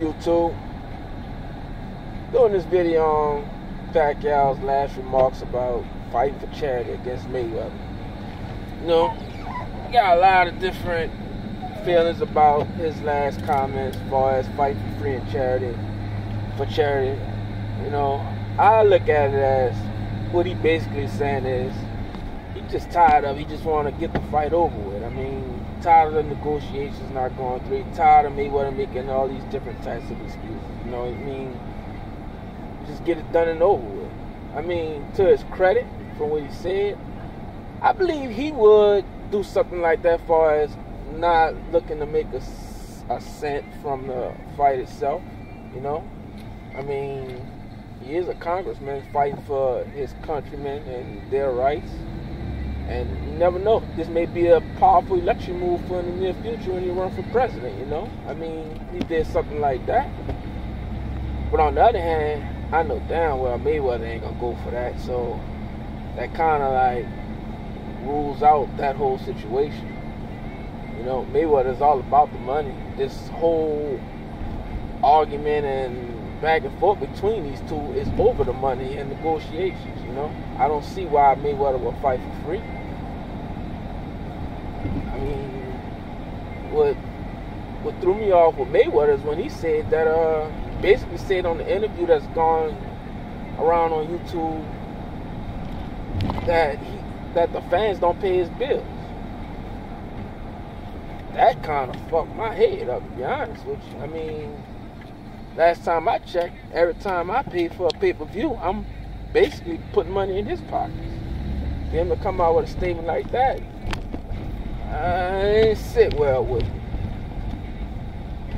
YouTube. Doing this video on Pacquiao's last remarks about fighting for charity against Mayweather. You know, I got a lot of different feelings about his last comments as far as fighting for free and charity, for charity. You know, I look at it as what he basically saying is he's just tired of, he just want to get the fight over with. I mean, tired of the negotiations not going through. Tired of Mayweather making all these different types of excuses. You know what I mean? Just get it done and over with. I mean, to his credit, from what he said, I believe he would do something like that as far as not looking to make a cent from the fight itself, you know? I mean, he is a congressman fighting for his countrymen and their rights. And you never know. This may be a powerful election move for in the near future when he run for president, you know? I mean, he did something like that. But on the other hand, I know damn well Mayweather ain't gonna go for that. So that kind of like rules out that whole situation. You know, Mayweather's all about the money. This whole argument and back and forth between these two is over the money and negotiations, you know? I don't see why Mayweather will fight for free. I mean, what threw me off with Mayweather is when he said that, basically said on the interview that's gone around on YouTube that the fans don't pay his bills. That kind of fucked my head up, to be honest with you. I mean, last time I checked, every time I pay for a pay-per-view, I'm basically putting money in his pockets. For him to come out with a statement like that, it ain't sit well with me.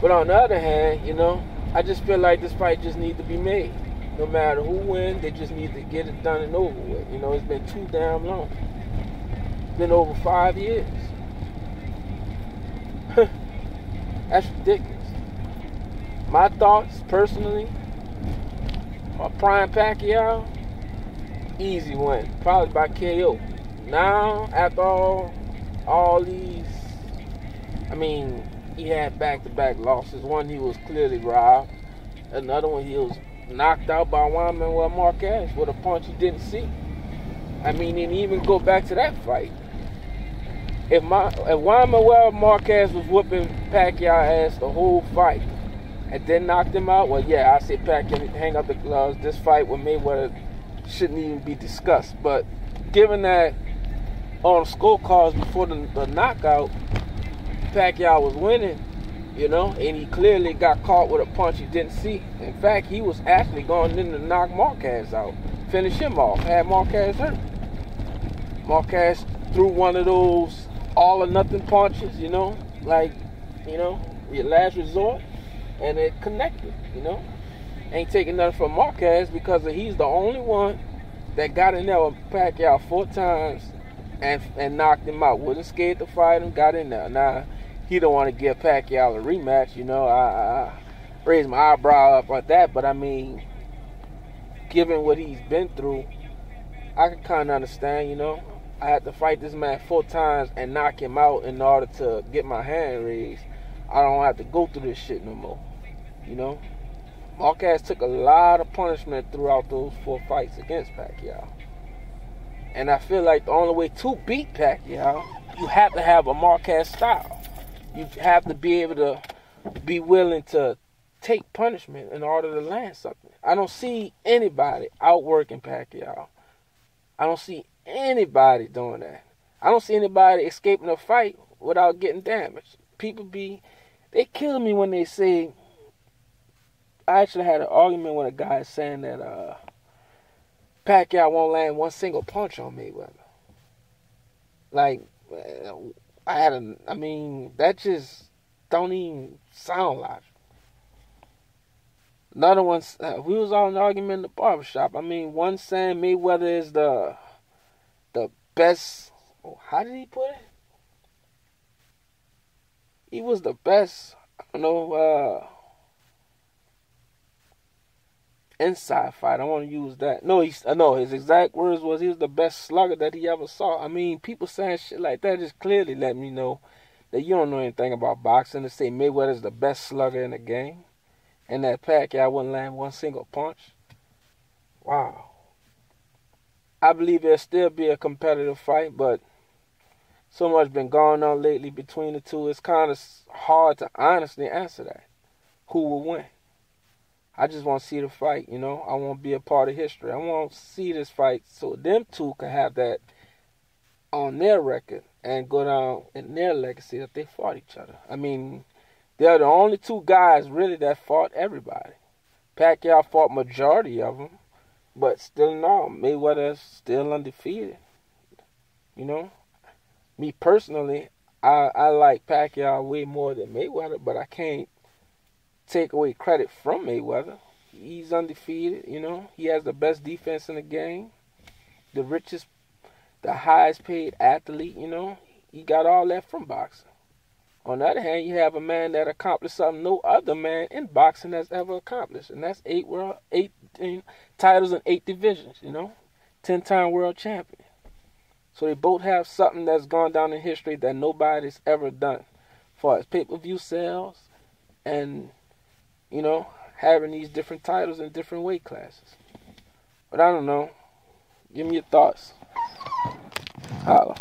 But on the other hand, you know, I just feel like this fight just needs to be made. No matter who wins, they just need to get it done and over with. You know, it's been too damn long. It's been over 5 years. That's ridiculous. My thoughts, personally, on Prime Pacquiao, easy win. Probably by KO. Now, after all these, I mean, he had back-to-back losses. One, he was clearly robbed. Another one, he was knocked out by Juan Manuel Marquez with a punch he didn't see. I mean, and even go back to that fight. If Juan Manuel Marquez was whooping Pacquiao ass the whole fight and then knocked him out, well, yeah, I say Pacquiao need to hang up the gloves. This fight with Mayweather shouldn't even be discussed. But given that on the scorecards before the knockout, Pacquiao was winning, you know, and he clearly got caught with a punch he didn't see. In fact, he was actually going in to knock Marquez out, finish him off, had Marquez hurt. Marquez threw one of those all or nothing punches, you know, like, you know, your last resort, and it connected, you know. Ain't taking nothing from Marquez because he's the only one that got in there with Pacquiao 4 times and knocked him out. Wasn't scared to fight him, got in there. Now, he don't want to give Pacquiao a rematch, you know. I raised my eyebrow up at that, but I mean, given what he's been through, I can kind of understand, you know. I had to fight this man 4 times and knock him out in order to get my hand raised. I don't have to go through this shit no more, you know. Marquez took a lot of punishment throughout those 4 fights against Pacquiao. And I feel like the only way to beat Pacquiao, you have to have a Marquez style. You have to be able to be willing to take punishment in order to land something. I don't see anybody outworking Pacquiao. I don't see anybody doing that. I don't see anybody escaping a fight without getting damaged. They kill me when they say, I actually had an argument with a guy saying that Pacquiao won't land one single punch on Mayweather. Like, that just don't even sound logical. Another one, we was all in an argument in the barbershop. I mean, one saying Mayweather is the best, how did he put it? He was the best, I don't know, inside fight. I want to use that. No, his exact words was he was the best slugger that he ever saw. I mean, people saying shit like that just clearly let me know that you don't know anything about boxing. To say Mayweather's the best slugger in the game, and that Pacquiao wouldn't land one single punch. Wow. I believe there'll still be a competitive fight, but so much been going on lately between the two. It's kind of hard to honestly answer that. Who will win? I just want to see the fight, you know. I want to be a part of history. I want to see this fight so them two can have that on their record and go down in their legacy that they fought each other. I mean, they're the only two guys really that fought everybody. Pacquiao fought majority of them, but still no, Mayweather's still undefeated. You know, me personally, I like Pacquiao way more than Mayweather, but I can't take away credit from Mayweather. He's undefeated, you know. He has the best defense in the game, the richest, the highest paid athlete, you know. He got all that from boxing. On the other hand, you have a man that accomplished something no other man in boxing has ever accomplished, and that's 8 titles in 8 divisions, you know. 10-time world champion. So they both have something that's gone down in history that nobody's ever done, as far as pay-per-view sales and, you know, having these different titles in different weight classes. But I don't know. Give me your thoughts. Holla.